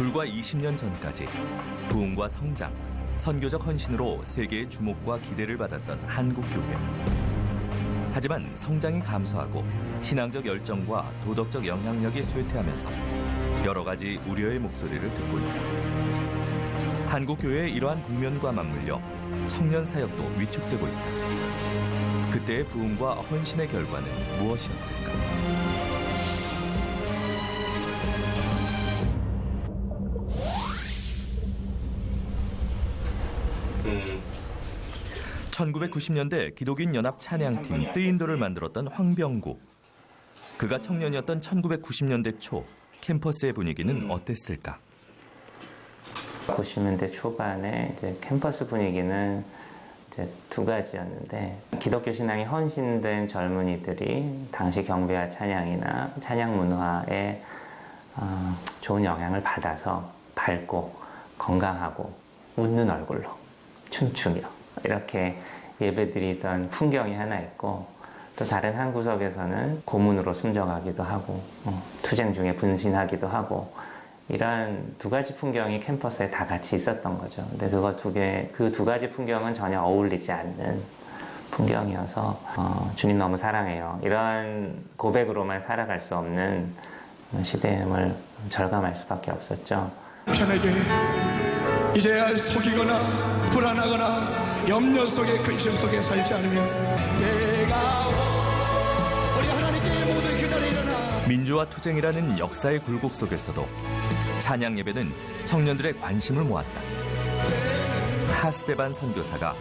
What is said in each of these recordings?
불과 20년 전까지 부흥과 성장, 선교적 헌신으로 세계의 주목과 기대를 받았던 한국교회. 하지만 성장이 감소하고 신앙적 열정과 도덕적 영향력이 쇠퇴하면서 여러 가지 우려의 목소리를 듣고 있다. 한국교회의 이러한 국면과 맞물려 청년 사역도 위축되고 있다. 그때의 부흥과 헌신의 결과는 무엇이었을까? (1990년대) 기독인 연합 찬양팀 뜨인도를 만들었던 황병구. 그가 청년이었던 1990년대 초 캠퍼스의 분위기는 어땠을까? 90년대 초반에 이제 캠퍼스 분위기는 이제 두 가지였는데, 기독교 신앙이 헌신된 젊은이들이 당시 경배와 찬양이나 찬양 문화에 좋은 영향을 받아서 밝고 건강하고 웃는 얼굴로 춤추며 이렇게 예배드리던 풍경이 하나 있고, 또 다른 한 구석에서는 고문으로 숨져가기도 하고 투쟁 중에 분신하기도 하고, 이러한 두 가지 풍경이 캠퍼스에 다 같이 있었던 거죠. 근데 그 두 가지 풍경은 전혀 어울리지 않는 풍경이어서 주님 너무 사랑해요, 이런 고백으로만 살아갈 수 없는 시대임을 절감할 수밖에 없었죠. 편에게 이제야 속이거나 불안하거나 염려 속에 근심 속에 살지 않으면 내가 우리 하나님께 모두 그 자리에 일어나. 민주화 투쟁이라는 역사의 굴곡 속에서도 찬양 예배는 청년들의 관심을 모았다. 하스테반 선교사가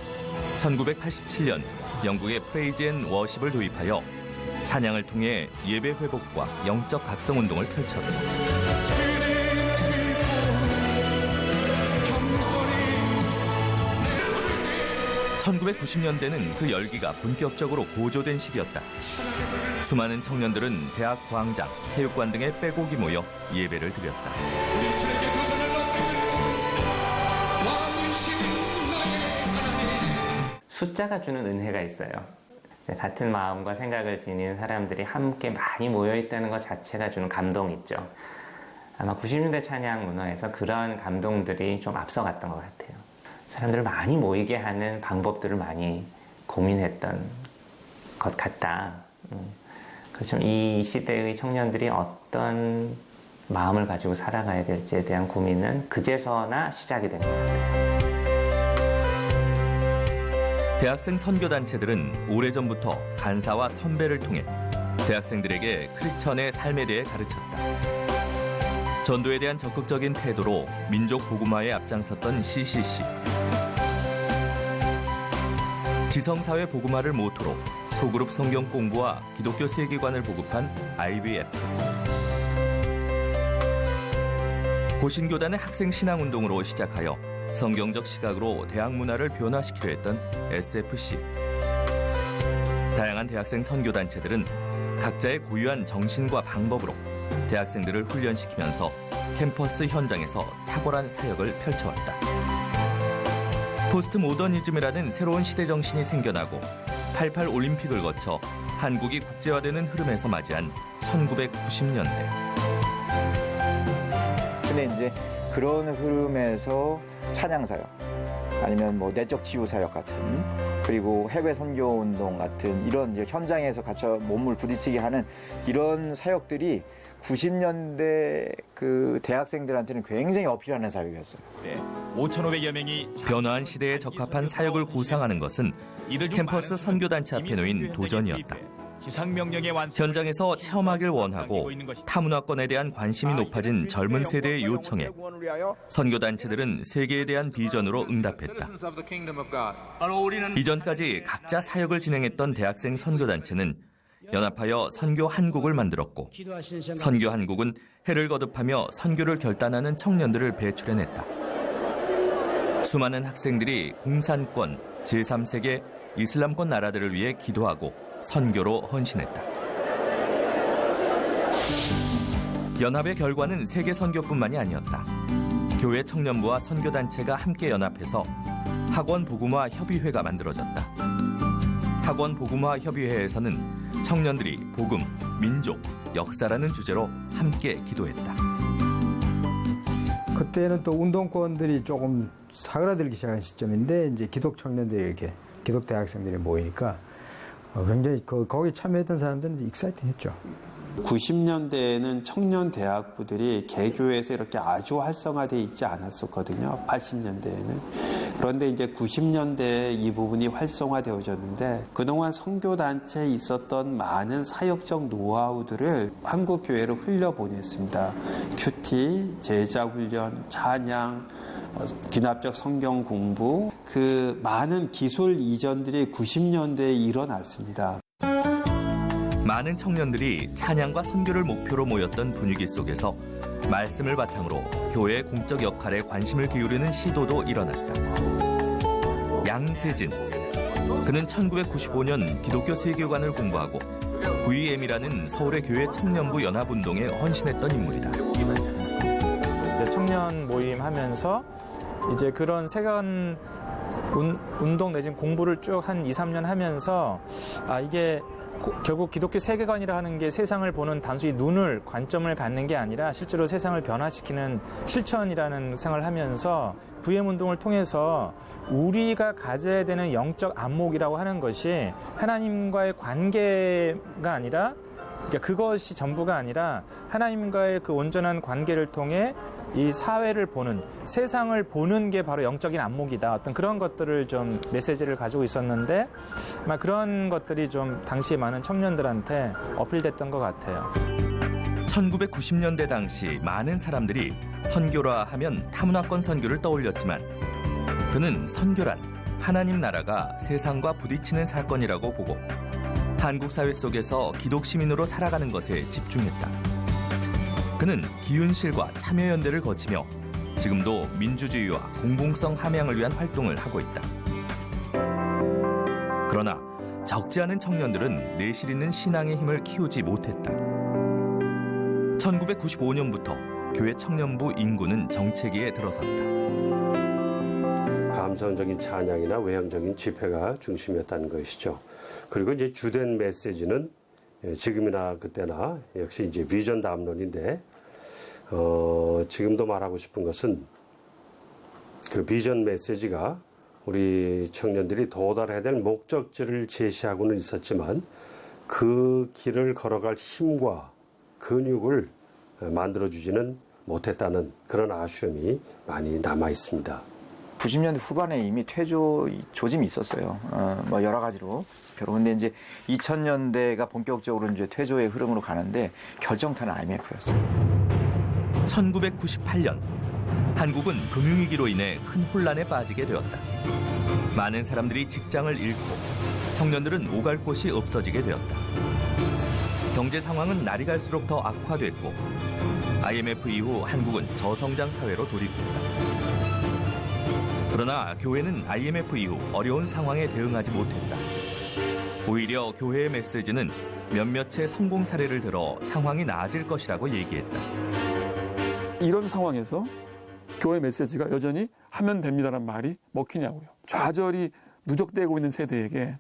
1987년 영국의 프레이즈 앤 워십을 도입하여 찬양을 통해 예배 회복과 영적 각성 운동을 펼쳤다. 1990년대는 그 열기가 본격적으로 고조된 시기였다. 수많은 청년들은 대학 광장, 체육관 등에 빼곡히 모여 예배를 드렸다. 숫자가 주는 은혜가 있어요. 같은 마음과 생각을 지닌 사람들이 함께 많이 모여있다는 것 자체가 주는 감동이 있죠. 아마 90년대 찬양 문화에서 그런 감동들이 좀 앞서갔던 것 같아요. 사람들을 많이 모이게 하는 방법들을 많이 고민했던 것 같다. 그렇죠. 이 시대의 청년들이 어떤 마음을 가지고 살아가야 될지에 대한 고민은 그제서나 시작이 된 것 같아요. 대학생 선교단체들은 오래전부터 간사와 선배를 통해 대학생들에게 크리스천의 삶에 대해 가르쳤다. 전도에 대한 적극적인 태도로 민족 복음화에 앞장섰던 CCC. 지성사회 복음화를 모토로 소그룹 성경 공부와 기독교 세계관을 보급한 IBF. 고신교단의 학생 신앙운동으로 시작하여 성경적 시각으로 대학 문화를 변화시키려 했던 SFC. 다양한 대학생 선교단체들은 각자의 고유한 정신과 방법으로 대학생들을 훈련시키면서 캠퍼스 현장에서 탁월한 사역을 펼쳐왔다. 포스트 모더니즘이라는 새로운 시대 정신이 생겨나고 88 올림픽을 거쳐 한국이 국제화되는 흐름에서 맞이한 1990년대. 근데 이제 그런 흐름에서 찬양사역, 아니면 뭐 내적 치유사역 같은, 그리고 해외 선교운동 같은 이런 이제 현장에서 같이 몸을 부딪히게 하는 이런 사역들이 90년대 그 대학생들한테는 굉장히 어필하는 사역이었어요. 5,500여 명이 변화한 시대에 적합한 사역을 구상하는 것은 캠퍼스 선교단체 앞에 놓인 도전이었다. 현장에서 체험하길 원하고 타문화권에 대한 관심이 높아진 젊은 세대의 요청에 선교단체들은 세계에 대한 비전으로 응답했다. 이전까지 각자 사역을 진행했던 대학생 선교단체는 연합하여 선교 한국을 만들었고, 선교 한국은 해를 거듭하며 선교를 결단하는 청년들을 배출해냈다. 수많은 학생들이 공산권, 제3세계 이슬람권 나라들을 위해 기도하고 선교로 헌신했다. 연합의 결과는 세계 선교뿐만이 아니었다. 교회 청년부와 선교단체가 함께 연합해서 학원 복음화 협의회가 만들어졌다. 학원 복음화 협의회에서는 청년들이 복음, 민족, 역사라는 주제로 함께 기도했다. 그때는 또 운동권들이 조금 사그라들기 시작한 시점인데 이제 기독 청년들이 이렇게 기독 대학생들이 모이니까 굉장히 거기 참여했던 사람들은 익사이팅했죠. 90년대에는 청년 대학부들이 개교에서 이렇게 아주 활성화되어 있지 않았었거든요. 80년대에는. 그런데 이제 90년대에 이 부분이 활성화되어졌는데 그동안 선교단체에 있었던 많은 사역적 노하우들을 한국교회로 흘려보냈습니다. 큐티, 제자훈련, 찬양, 귀납적 성경 공부, 그 많은 기술 이전들이 90년대에 일어났습니다. 많은 청년들이 찬양과 선교를 목표로 모였던 분위기 속에서 말씀을 바탕으로 교회의 공적 역할에 관심을 기울이는 시도도 일어났다. 양세진. 그는 1995년 기독교 세계관을 공부하고 VM이라는 서울의 교회 청년부 연합운동에 헌신했던 인물이다. 청년 모임 하면서 이제 그런 세관 운동 내지는 공부를 쭉 한 2, 3년 하면서 이게 결국 기독교 세계관이라 하는 게 세상을 보는 단순히 관점을 갖는 게 아니라 실제로 세상을 변화시키는 실천이라는 생각을 하면서 VM 운동을 통해서 우리가 가져야 되는 영적 안목이라고 하는 것이 하나님과의 관계가 아니라 그러니까 그것이 전부가 아니라 하나님과의 그 온전한 관계를 통해 이 사회를 보는, 세상을 보는 게 바로 영적인 안목이다. 어떤 그런 것들을 좀 메시지를 가지고 있었는데 아마 그런 것들이 좀 당시 많은 청년들한테 어필됐던 것 같아요. 1990년대 당시 많은 사람들이 선교라 하면 타문화권 선교를 떠올렸지만 그는 선교란 하나님 나라가 세상과 부딪히는 사건이라고 보고 한국 사회 속에서 기독 시민으로 살아가는 것에 집중했다. 그는 기윤실과 참여연대를 거치며 지금도 민주주의와 공공성 함양을 위한 활동을 하고 있다. 그러나 적지 않은 청년들은 내실 있는 신앙의 힘을 키우지 못했다. 1995년부터 교회 청년부 인구는 정체기에 들어섰다. 감성적인 찬양이나 외향적인 집회가 중심이었다는 것이죠. 그리고 이제 주된 메시지는 지금이나 그때나 역시 이제 비전 담론인데 지금도 말하고 싶은 것은 그 비전 메시지가 우리 청년들이 도달해야 될 목적지를 제시하고는 있었지만 그 길을 걸어갈 힘과 근육을 만들어주지는 못했다는 그런 아쉬움이 많이 남아 있습니다. 90년대 후반에 이미 퇴조 조짐이 있었어요. 뭐 여러 가지로. 그런데 이제 2000년대가 본격적으로 이제 퇴조의 흐름으로 가는데 결정타는 IMF였어요. 1998년 한국은 금융위기로 인해 큰 혼란에 빠지게 되었다. 많은 사람들이 직장을 잃고 청년들은 오갈 곳이 없어지게 되었다. 경제 상황은 날이 갈수록 더 악화됐고 IMF 이후 한국은 저성장 사회로 돌입했다. 그러나 교회는 IMF 이후 어려운 상황에 대응하지 못했다. 오히려 교회의 메시지는 몇몇의 성공 사례를 들어 상황이 나아질 것이라고 얘기했다. 이런 상황에서 교회 메시지가 여전히 하면 됩니다라는 말이 먹히냐고요. 좌절이 누적되고 있는 세대에게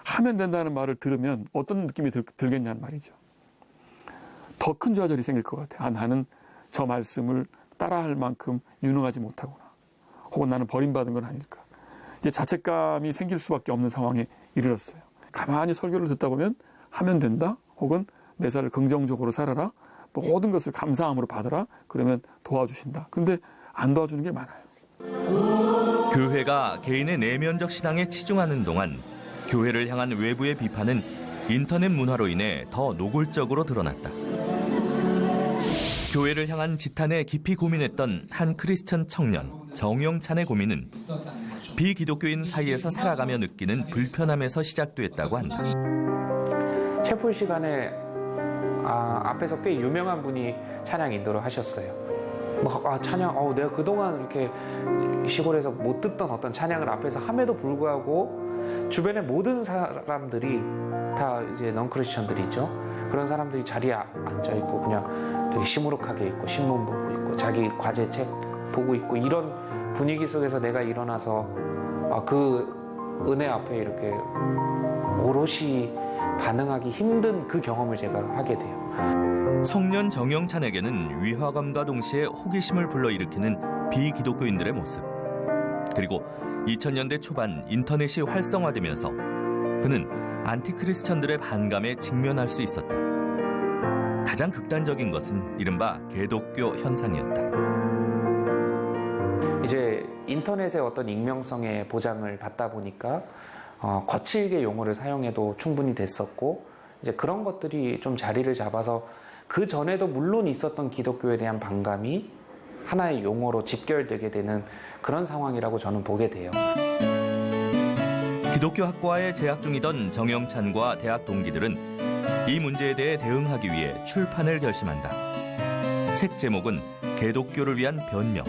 하면 된다는 말을 들으면 어떤 느낌이 들겠냐는 말이죠. 더 큰 좌절이 생길 것 같아요. 나는 저 말씀을 따라할 만큼 유능하지 못하구나. 혹은 나는 버림받은 건 아닐까. 이제 자책감이 생길 수밖에 없는 상황에 이르렀어요. 가만히 설교를 듣다 보면 하면 된다. 혹은 매사를 긍정적으로 살아라. 모든 것을 감사함으로 받아라. 그러면 도와주신다. 그런데 안 도와주는 게 많아요. 교회가 개인의 내면적 신앙에 치중하는 동안 교회를 향한 외부의 비판은 인터넷 문화로 인해 더 노골적으로 드러났다. 교회를 향한 지탄에 깊이 고민했던 한 크리스천 청년 정영찬의 고민은 비기독교인 사이에서 살아가며 느끼는 불편함에서 시작됐다고 한다. 채플 시간에 앞에서 꽤 유명한 분이 찬양 인도를 하셨어요. 찬양, 내가 그동안 이렇게 시골에서 못 듣던 어떤 찬양을 앞에서 함에도 불구하고 주변의 모든 사람들이 다 이제 넌크리스천들이죠. 그런 사람들이 자리에 앉아있고 그냥 되게 시무룩하게 있고 신문 보고 있고 자기 과제책 보고 있고 이런 분위기 속에서 내가 일어나서 그 은혜 앞에 이렇게 오롯이 반응하기 힘든 그 경험을 제가 하게 돼요. 청년 정영찬에게는 위화감과 동시에 호기심을 불러일으키는 비기독교인들의 모습. 그리고 2000년대 초반 인터넷이 활성화되면서 그는 안티크리스천들의 반감에 직면할 수 있었다. 가장 극단적인 것은 이른바 개독교 현상이었다. 이제 인터넷의 어떤 익명성의 보장을 받다 보니까 거칠게 용어를 사용해도 충분히 됐었고, 이제 그런 것들이 좀 자리를 잡아서 그 전에도 물론 있었던 기독교에 대한 반감이 하나의 용어로 집결되게 되는 그런 상황이라고 저는 보게 돼요. 기독교 학과에 재학 중이던 정영찬과 대학 동기들은 이 문제에 대해 대응하기 위해 출판을 결심한다. 책 제목은 개독교를 위한 변명.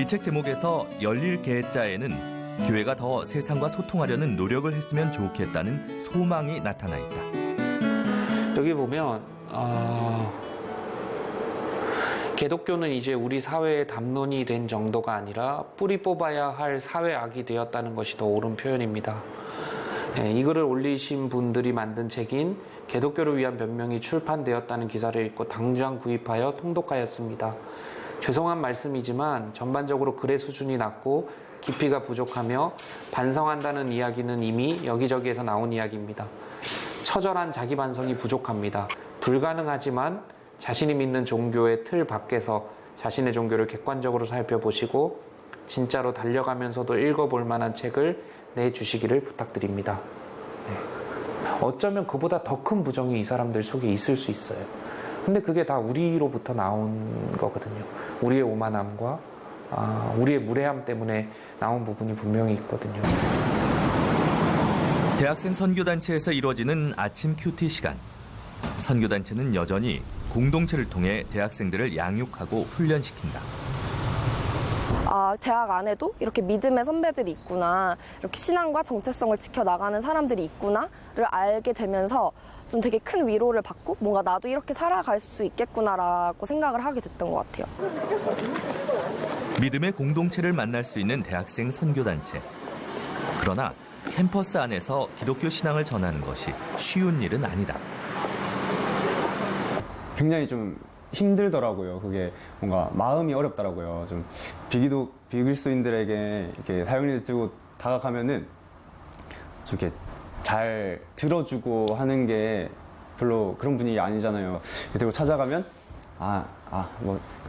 이 책 제목에서 열릴 개자에는 교회가 더 세상과 소통하려는 노력을 했으면 좋겠다는 소망이 나타나 있다. 여기 보면 개독교는 이제 우리 사회의 담론이 된 정도가 아니라 뿌리 뽑아야 할 사회악이 되었다는 것이 더 옳은 표현입니다. 이 글을 올리신 분들이 만든 책인 개독교를 위한 변명이 출판되었다는 기사를 읽고 당장 구입하여 통독하였습니다. 죄송한 말씀이지만 전반적으로 글의 수준이 낮고 깊이가 부족하며 반성한다는 이야기는 이미 여기저기에서 나온 이야기입니다. 처절한 자기 반성이 부족합니다. 불가능하지만 자신이 믿는 종교의 틀 밖에서 자신의 종교를 객관적으로 살펴보시고 진짜로 달려가면서도 읽어볼 만한 책을 내주시기를 부탁드립니다. 어쩌면 그보다 더 큰 부정이 이 사람들 속에 있을 수 있어요. 근데 그게 다 우리로부터 나온 거거든요. 우리의 오만함과 우리의 무례함 때문에 나온 부분이 분명히 있거든요. 대학생 선교단체에서 이루어지는 아침 큐티 시간. 선교단체는 여전히 공동체를 통해 대학생들을 양육하고 훈련시킨다. 대학 안에도 이렇게 믿음의 선배들이 있구나, 이렇게 신앙과 정체성을 지켜나가는 사람들이 있구나를 알게 되면서 좀 되게 큰 위로를 받고 뭔가 나도 이렇게 살아갈 수 있겠구나라고 생각을 하게 됐던 것 같아요. 믿음의 공동체를 만날 수 있는 대학생 선교단체. 그러나 캠퍼스 안에서 기독교 신앙을 전하는 것이 쉬운 일은 아니다. 굉장히 좀 힘들더라고요. 그게 뭔가 마음이 어렵더라고요. 좀 비그리스도인들에게 이렇게 사형리를 들고 다가가면은 좀 이렇게 잘 들어주고 하는 게 별로 그런 분위기 아니잖아요. 그리고 찾아가면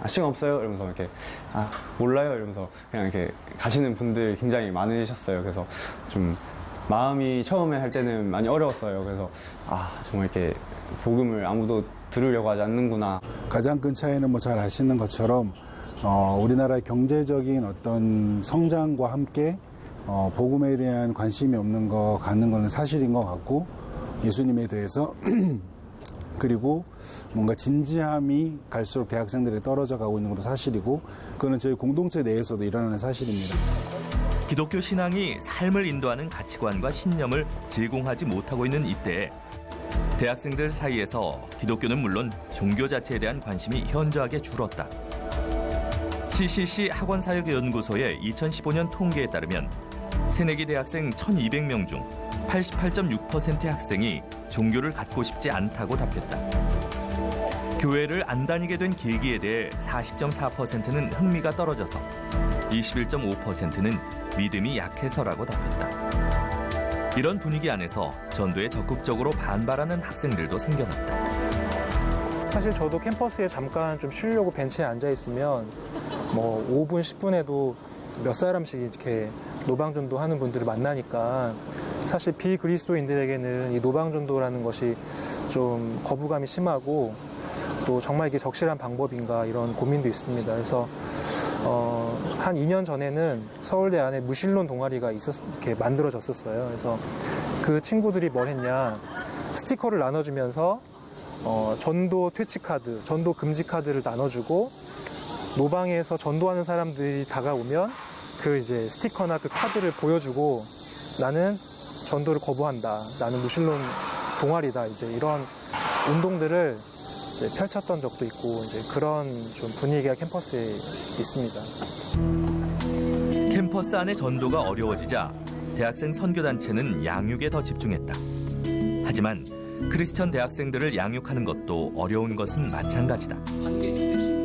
시간 없어요? 이러면서 이렇게 몰라요? 이러면서 그냥 이렇게 가시는 분들 굉장히 많으셨어요. 그래서 좀 마음이 처음에 할 때는 많이 어려웠어요. 그래서 정말 이렇게 복음을 아무도 들으려고 하지 않는구나. 가장 큰 차이는 잘 아시는 것처럼 우리나라의 경제적인 어떤 성장과 함께 복음에 대한 관심이 없는 거 갖는 거는 사실인 것 같고, 예수님에 대해서 그리고 뭔가 진지함이 갈수록 대학생들이 떨어져 가고 있는 것도 사실이고, 그거는 저희 공동체 내에서도 일어나는 사실입니다. 기독교 신앙이 삶을 인도하는 가치관과 신념을 제공하지 못하고 있는 이때에 대학생들 사이에서 기독교는 물론 종교 자체에 대한 관심이 현저하게 줄었다. CCC 학원사역연구소의 2015년 통계에 따르면 새내기 대학생 1,200명 중 88.6%의 학생이 종교를 갖고 싶지 않다고 답했다. 교회를 안 다니게 된 계기에 대해 40.4%는 흥미가 떨어져서 21.5%는 믿음이 약해서라고 답했다. 이런 분위기 안에서 전도에 적극적으로 반발하는 학생들도 생겨났다. 사실 저도 캠퍼스에 잠깐 좀 쉬려고 벤치에 앉아 있으면 5분, 10분에도 몇 사람씩 이렇게 노방전도 하는 분들을 만나니까 사실 비그리스도인들에게는 이 노방전도라는 것이 좀 거부감이 심하고 또 정말 이게 적실한 방법인가 이런 고민도 있습니다. 그래서 한 2년 전에는 서울대 안에 무신론 동아리가 이렇게 만들어졌었어요. 그래서 그 친구들이 뭘 했냐, 스티커를 나눠주면서 전도 퇴치 카드, 전도 금지 카드를 나눠주고 노방에서 전도하는 사람들이 다가오면 그 이제 스티커나 그 카드를 보여주고 나는 전도를 거부한다, 나는 무신론 동아리다, 이제 이런 운동들을 이제 펼쳤던 적도 있고 이제 그런 좀 분위기가 캠퍼스에 있습니다. 캠퍼스 안의 전도가 어려워지자 대학생 선교단체는 양육에 더 집중했다. 하지만 크리스천 대학생들을 양육하는 것도 어려운 것은 마찬가지다.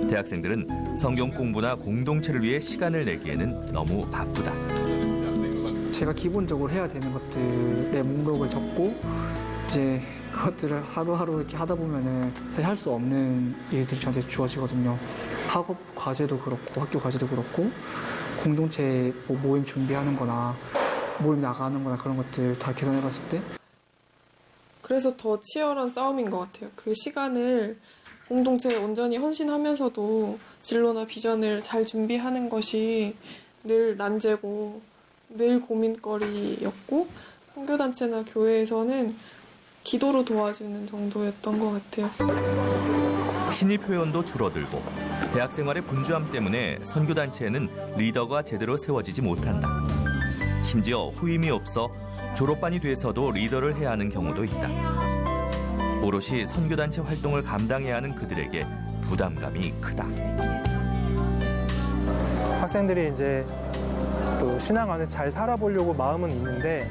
대학생들은 성경 공부나 공동체를 위해 시간을 내기에는 너무 바쁘다. 제가 기본적으로 해야 되는 것들의 목록을 적고 이제 그것들을 하루하루 이렇게 하다 보면은 할 수 없는 일들이 저한테 주어지거든요. 학업 과제도 그렇고 학교 과제도 그렇고 공동체 모임 준비하는 거나 모임 나가는 거나 그런 것들 다 계산해 봤을 때 그래서 더 치열한 싸움인 것 같아요. 그 시간을 공동체에 온전히 헌신하면서도 진로나 비전을 잘 준비하는 것이 늘 난제고 늘 고민거리였고 선교단체나 교회에서는 기도로 도와주는 정도였던 것 같아요. 신입 회원도 줄어들고 대학 생활의 분주함 때문에 선교단체에는 리더가 제대로 세워지지 못한다. 심지어 후임이 없어 졸업반이 돼서도 리더를 해야 하는 경우도 있다. 오롯이 선교단체 활동을 감당해야 하는 그들에게 부담감이 크다. 학생들이 이제 또 신앙 안에 잘 살아보려고 마음은 있는데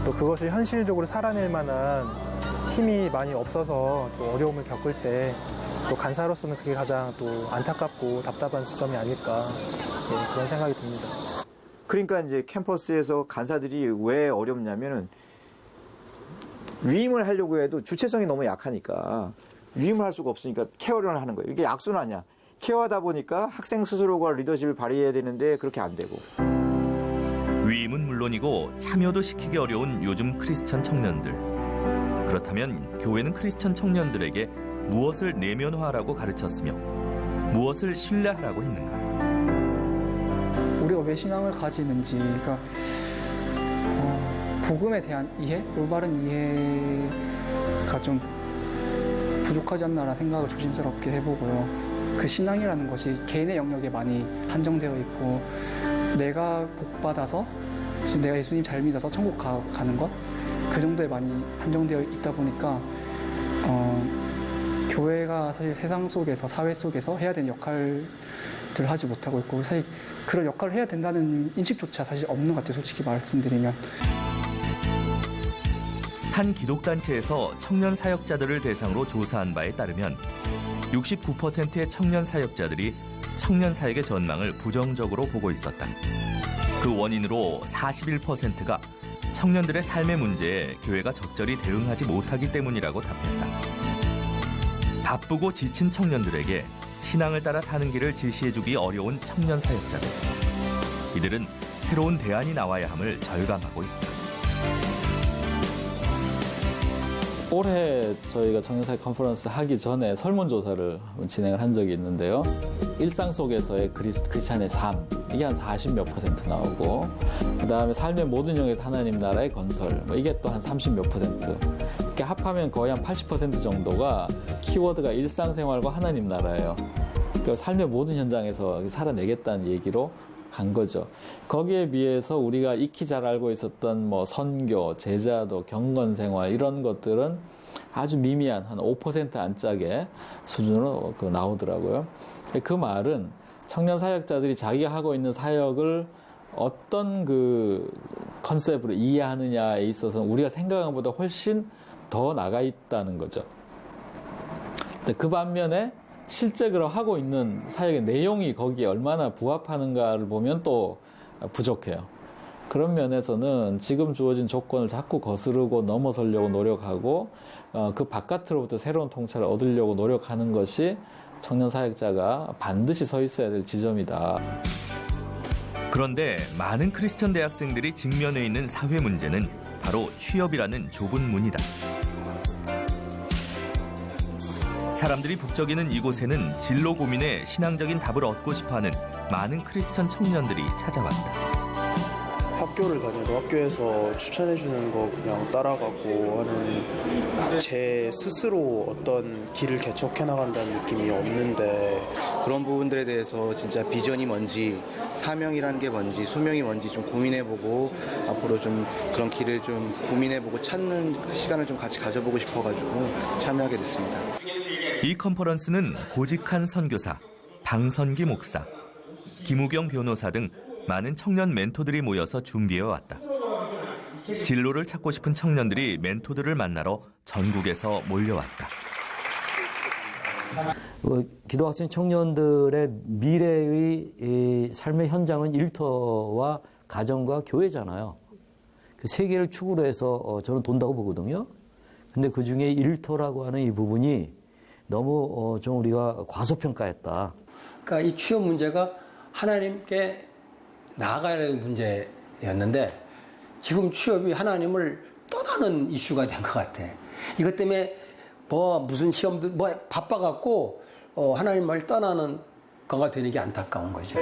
또 그것을 현실적으로 살아낼 만한 힘이 많이 없어서 또 어려움을 겪을 때 또 간사로서는 그게 가장 또 안타깝고 답답한 지점이 아닐까 그런 생각이 듭니다. 그러니까 이제 캠퍼스에서 간사들이 왜 어렵냐면은 위임을 하려고 해도 주체성이 너무 약하니까 위임을 할 수가 없으니까 케어를 하는 거예요. 이게 악순환이야. 케어하다 보니까 학생 스스로가 리더십을 발휘해야 되는데 그렇게 안 되고. 위임은 물론이고 참여도 시키기 어려운 요즘 크리스천 청년들. 그렇다면 교회는 크리스천 청년들에게 무엇을 내면화하라고 가르쳤으며 무엇을 신뢰하라고 했는가? 우리가 왜 신앙을 가지는지, 그러니까 복음에 대한 이해, 올바른 이해가 좀 부족하지 않나라는 생각을 조심스럽게 해보고요. 그 신앙이라는 것이 개인의 영역에 많이 한정되어 있고 내가 복받아서 내가 예수님 잘 믿어서 천국 가는 것, 그 정도에 많이 한정되어 있다 보니까 교회가 사실 세상 속에서, 사회 속에서 해야 되는 역할들을 하지 못하고 있고 사실 그런 역할을 해야 된다는 인식조차 사실 없는 것 같아요. 솔직히 말씀드리면. 한 기독단체에서 청년 사역자들을 대상으로 조사한 바에 따르면 69%의 청년 사역자들이 청년 사역의 전망을 부정적으로 보고 있었다. 그 원인으로 41%가 청년들의 삶의 문제에 교회가 적절히 대응하지 못하기 때문이라고 답했다. 바쁘고 지친 청년들에게 신앙을 따라 사는 길을 제시해주기 어려운 청년 사역자들. 이들은 새로운 대안이 나와야 함을 절감하고 있다. 올해 저희가 청년사역 컨퍼런스 하기 전에 설문조사를 진행을 한 적이 있는데요. 일상 속에서의 크리스찬의 삶, 이게 한 40몇 % 나오고, 그 다음에 삶의 모든 영역에서 하나님 나라의 건설, 이게 또 한 30몇 %. 이렇게 합하면 거의 한 80% 정도가 키워드가 일상생활과 하나님 나라예요. 그러니까 삶의 모든 현장에서 살아내겠다는 얘기로 간 거죠. 거기에 비해서 우리가 익히 잘 알고 있었던 뭐 선교, 제자도, 경건생활 이런 것들은 아주 미미한 한 5% 안짝의 수준으로 나오더라고요. 그 말은 청년 사역자들이 자기가 하고 있는 사역을 어떤 그 컨셉으로 이해하느냐에 있어서 우리가 생각한 것보다 훨씬 더 나가 있다는 거죠. 그 반면에 실제 그럼 하고 있는 사역의 내용이 거기에 얼마나 부합하는가를 보면 또 부족해요. 그런 면에서는 지금 주어진 조건을 자꾸 거스르고 넘어서려고 노력하고 그 바깥으로부터 새로운 통찰을 얻으려고 노력하는 것이 청년 사역자가 반드시 서 있어야 될 지점이다. 그런데 많은 크리스천 대학생들이 직면해 있는 사회 문제는 바로 취업이라는 좁은 문이다. 사람들이 북적이는 이곳에는 진로 고민에 신앙적인 답을 얻고 싶어하는 많은 크리스천 청년들이 찾아왔다. 학교를 다녀도 학교에서 추천해주는 거 그냥 따라가고 하는 제 스스로 어떤 길을 개척해 나간다는 느낌이 없는데 그런 부분들에 대해서 진짜 비전이 뭔지 사명이라는 게 뭔지 소명이 뭔지 좀 고민해보고 앞으로 좀 그런 길을 좀 고민해보고 찾는 시간을 좀 같이 가져보고 싶어가지고 참여하게 됐습니다. 이 컨퍼런스는 고직한 선교사, 방선기 목사, 김우경 변호사 등 많은 청년 멘토들이 모여서 준비해왔다. 진로를 찾고 싶은 청년들이 멘토들을 만나러 전국에서 몰려왔다. 기독학생 청년들의 미래의 이 삶의 현장은 일터와 가정과 교회잖아요. 그 세 개를 축으로 해서 저는 돈다고 보거든요. 근데 그 중에 일터라고 하는 이 부분이 너무 좀 우리가 과소평가했다. 그러니까 이 취업 문제가 하나님께 나아가야 되는 문제였는데 지금 취업이 하나님을 떠나는 이슈가 된 것 같아. 이것 때문에 무슨 시험도 바빠갖고 하나님을 떠나는 거가 되는 게 안타까운 거죠.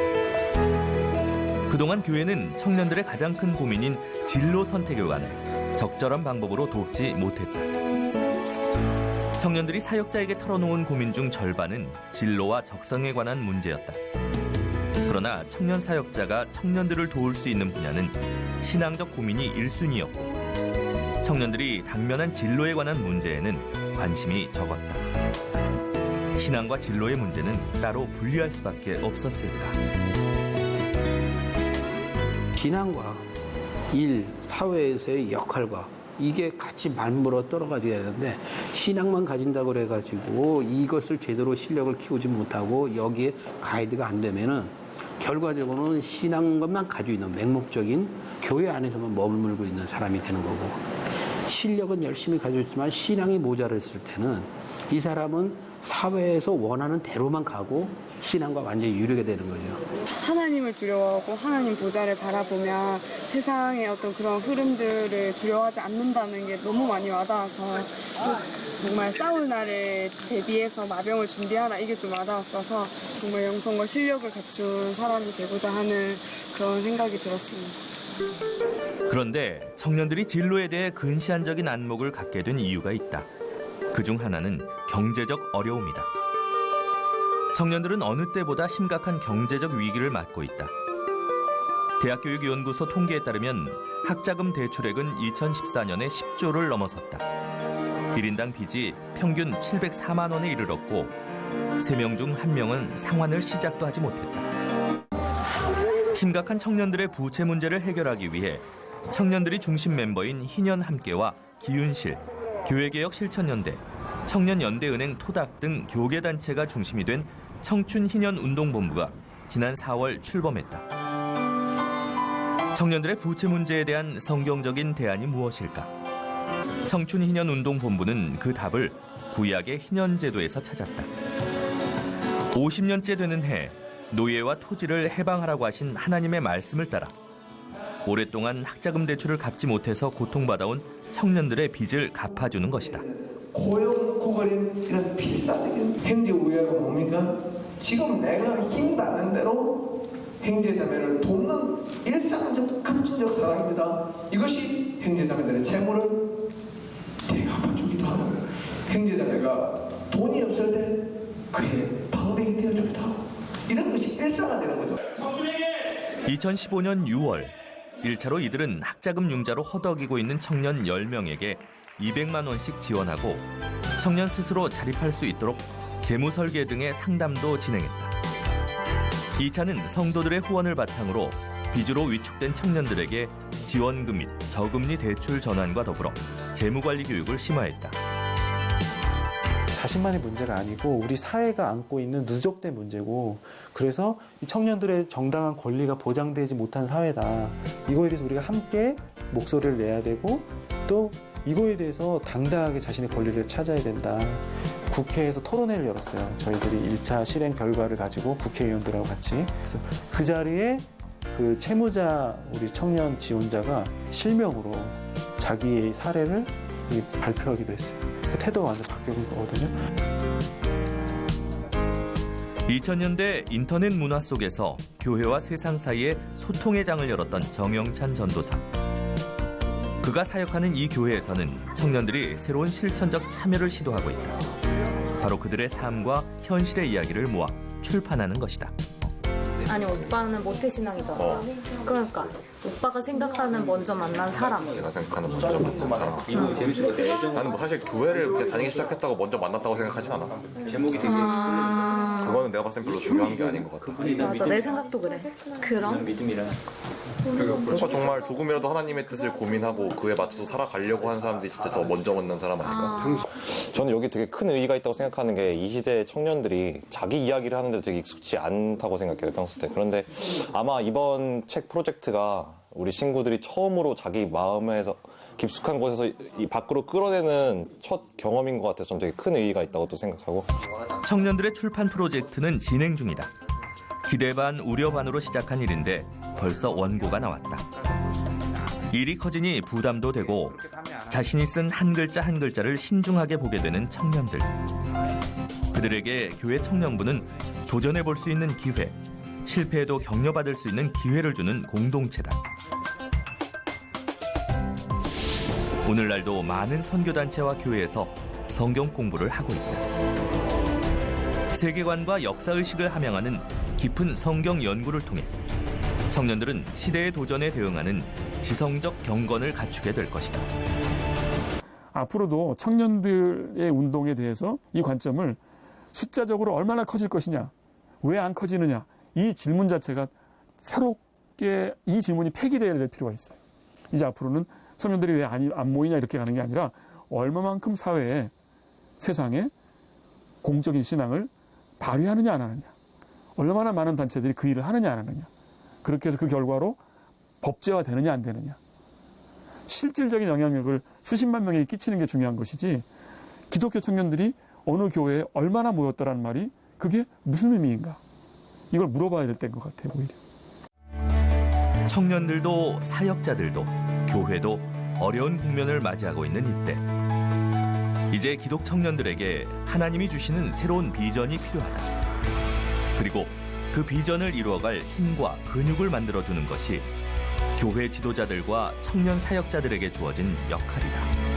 그동안 교회는 청년들의 가장 큰 고민인 진로 선택에 관해 적절한 방법으로 돕지 못했다. 청년들이 사역자에게 털어놓은 고민 중 절반은 진로와 적성에 관한 문제였다. 그러나 청년 사역자가 청년들을 도울 수 있는 분야는 신앙적 고민이 1순위였고 청년들이 당면한 진로에 관한 문제에는 관심이 적었다. 신앙과 진로의 문제는 따로 분리할 수밖에 없었을까. 신앙과 일, 사회에서의 역할과 이게 같이 맞물어 떨어가야 되는데 신앙만 가진다고 그래가지고 이것을 제대로 실력을 키우지 못하고 여기에 가이드가 안 되면은 결과적으로는 신앙만 가지고 있는 맹목적인 교회 안에서만 머물고 있는 사람이 되는 거고 실력은 열심히 가지고 있지만 신앙이 모자랐을 때는 이 사람은 사회에서 원하는 대로만 가고 신앙과 완전히 유리게 되는 거죠. 하나님을 두려워하고 하나님 보좌를 바라보면 세상의 어떤 그런 흐름들을 두려워하지 않는다는 게 너무 많이 와닿아서 정말 싸울 날에 대비해서 마병을 준비하라 이게 좀 와닿았어서 정말 영성과 실력을 갖춘 사람이 되고자 하는 그런 생각이 들었습니다. 그런데 청년들이 진로에 대해 근시안적인 안목을 갖게 된 이유가 있다. 그중 하나는 경제적 어려움이다. 청년들은 어느 때보다 심각한 경제적 위기를 맞고 있다. 대학교육연구소 통계에 따르면 학자금 대출액은 2014년에 10조를 넘어섰다. 1인당 빚이 평균 704만 원에 이르렀고 3명 중 1명은 상환을 시작도 하지 못했다. 심각한 청년들의 부채 문제를 해결하기 위해 청년들이 중심 멤버인 희년함께와 기윤실, 교회개혁 실천연대, 청년연대은행 토닥 등 교계단체가 중심이 된 청춘희년운동본부가 지난 4월 출범했다. 청년들의 부채 문제에 대한 성경적인 대안이 무엇일까? 청춘희년운동본부는 그 답을 구약의 희년제도에서 찾았다. 50년째 되는 해 노예와 토지를 해방하라고 하신 하나님의 말씀을 따라 오랫동안 학자금 대출을 갚지 못해서 고통받아온 청년들의 빚을 갚아주는 것이다. 고용구걸인 이런 필사적인 행정우회가 뭡니까? 지금 내가 힘 닿는 대로 형제자매를 돕는 일상적 급진적 사랑입니다. 이것이 형제자매들의 채무를 되게 갚아주기도 하고 형제자매가 돈이 없을 때 그의 방백이 되어주기도 하고 이런 것이 일상화되는 거죠. 2015년 6월 1차로 이들은 학자금 융자로 허덕이고 있는 청년 10명에게 200만 원씩 지원하고 청년 스스로 자립할 수 있도록 재무 설계 등의 상담도 진행했다. 2차는 성도들의 후원을 바탕으로 빚으로 위축된 청년들에게 지원금 및 저금리 대출 전환과 더불어 재무관리 교육을 심화했다. 자신만의 문제가 아니고 우리 사회가 안고 있는 누적된 문제고 그래서 이 청년들의 정당한 권리가 보장되지 못한 사회다. 이거에 대해서 우리가 함께 목소리를 내야 되고 또 이거에 대해서 당당하게 자신의 권리를 찾아야 된다. 국회에서 토론회를 열었어요. 저희들이 1차 실행 결과를 가지고 국회의원들하고 같이. 그래서 그 자리에 그 채무자 우리 청년 지원자가 실명으로 자기의 사례를 발표하기도 했어요. 그 태도가 완전 바뀌는 거거든요. 2000년대 인터넷 문화 속에서 교회와 세상 사이에 소통의 장을 열었던 정영찬 전도사. 그가 사역하는 이 교회에서는 청년들이 새로운 실천적 참여를 시도하고 있다. 바로 그들의 삶과 현실의 이야기를 모아 출판하는 것이다. 아니 오빠는 모태신앙이잖아. 그러니까 오빠가 생각하는 먼저 만난 사람. 내가 생각하는 먼저 만난 사람. 나는 뭐 사실 교회를 그냥 다니기 시작했다고 먼저 만났다고 생각하진 않아. 제목이 되게 그거는 내가 내가 봤을 땐 별로 중요한 게 아닌 것 같아. 맞아, 내 생각도 그래. 그럼 그러니까 정말 조금이라도 하나님의 뜻을 고민하고 그에 맞춰서 살아가려고 하는 사람들이 진짜 더 먼저 만난 사람 아닐까? 저는 여기 되게 큰 의의가 있다고 생각하는 게 이 시대 청년들이 자기 이야기를 하는데 되게 익숙지 않다고 생각해요, 평소 때. 그런데 아마 이번 책 프로젝트가 우리 친구들이 처음으로 자기 마음에서 깊숙한 곳에서 이 밖으로 끌어내는 첫 경험인 것 같아서 좀 되게 큰 의의가 있다고 또 생각하고. 청년들의 출판 프로젝트는 진행 중이다. 기대 반 우려 반으로 시작한 일인데 벌써 원고가 나왔다. 일이 커지니 부담도 되고 자신이 쓴 한 글자 한 글자를 신중하게 보게 되는 청년들. 그들에게 교회 청년부는 도전해 볼 수 있는 기회, 실패해도 격려받을 수 있는 기회를 주는 공동체다. 오늘날도 많은 선교단체와 교회에서 성경 공부를 하고 있다. 세계관과 역사의식을 함양하는 깊은 성경 연구를 통해 청년들은 시대의 도전에 대응하는 지성적 경건을 갖추게 될 것이다. 앞으로도 청년들의 운동에 대해서 이 관점을 숫자적으로 얼마나 커질 것이냐, 왜 안 커지느냐, 이 질문 자체가 새롭게 이 질문이 폐기되어야 될 필요가 있어요. 이제 앞으로는 청년들이 왜 안 모이냐 이렇게 가는 게 아니라 얼마만큼 사회에, 세상에 공적인 신앙을 발휘하느냐 안 하느냐, 얼마나 많은 단체들이 그 일을 하느냐 안 하느냐, 그렇게 해서 그 결과로 법제화 되느냐 안 되느냐, 실질적인 영향력을 수십만 명에게 끼치는 게 중요한 것이지 기독교 청년들이 어느 교회에 얼마나 모였다라는 말이 그게 무슨 의미인가, 이걸 물어봐야 될 때인 것 같아요. 오히려 청년들도 사역자들도 교회도 어려운 국면을 맞이하고 있는 이때 이제 기독 청년들에게 하나님이 주시는 새로운 비전이 필요하다. 그리고 그 비전을 이루어갈 힘과 근육을 만들어주는 것이 교회 지도자들과 청년 사역자들에게 주어진 역할이다.